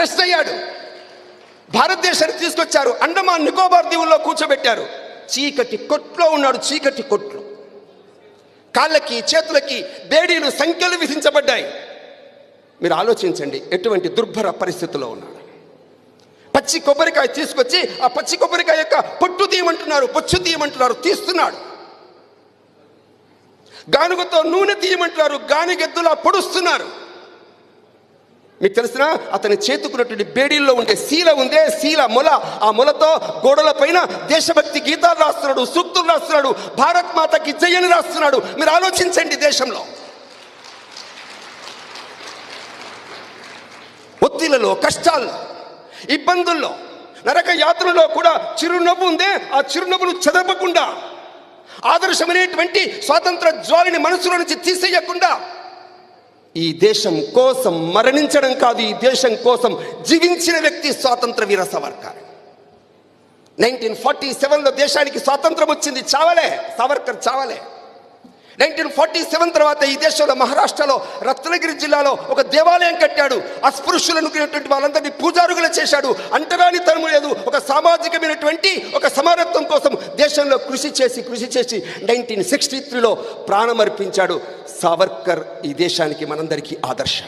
Arrest అయ్యాడు. భారతదేశానికి తీసుకొచ్చారు. అండమాన్ నికోబార్ దీవుల్లో కూర్చోబెట్టారు. చీకటి కొట్లో ఉన్నాడు. చీకటి కొట్లో కాళ్ళకి చేతులకి బేడీలు సంఖ్యలు విధించబడ్డాయి. మీరు ఆలోచించండి ఎటువంటి దుర్భర పరిస్థితుల్లో ఉన్నాడు. పచ్చి కొబ్బరికాయ తీసుకొచ్చి ఆ పచ్చి కొబ్బరికాయ యొక్క పొట్టు తీయమంటున్నారు, పొచ్చు తీయమంటున్నారు, తీస్తున్నాడు. గానుగతో నూనె తీయమంటున్నారు, గానిగెద్దులా పొడుస్తున్నారు. మీకు తెలిసిన అతని చేతుకున్నటువంటి బేడీల్లో ఉండే శీల ఉందే, శీల మొల, ఆ మొలతో గోడల పైన దేశభక్తి గీతాలు రాస్తున్నాడు, సూక్తులు రాస్తున్నాడు, భారత్ మాతకి జయని రాస్తున్నాడు. మీరు ఆలోచించండి, దేశంలో ఒత్తిళ్లలో, కష్టాల్లో, ఇబ్బందుల్లో, నరక యాత్రలో కూడా చిరునవ్వు ఉందే, ఆ చిరునవ్వును చెదపకుండా, ఆదర్శమైనటువంటి స్వాతంత్ర జ్వాలని మనసులో నుంచి తీసేయకుండా ఈ దేశం కోసం మరణించడం కాదు, ఈ దేశం కోసం జీవించిన వ్యక్తి స్వాతంత్ర వీర సావర్కర్. 1947లో దేశానికి స్వాతంత్రం వచ్చింది, చావలే, సావర్కర్ చావలే. 1947 తర్వాత ఈ దేశంలో మహారాష్ట్రలో రత్నగిరి జిల్లాలో ఒక దేవాలయం కట్టాడు. అస్పృశ్యులను వాళ్ళందరినీ పూజారుగా చేశాడు. అంటరానితనం లేదు, ఒక సామాజికమైనటువంటి ఒక సమానత్వం కోసం దేశంలో కృషి చేసి 1963లో ప్రాణమర్పించాడు. సావర్కర్ ఈ దేశానికి మనందరికీ ఆదర్శం.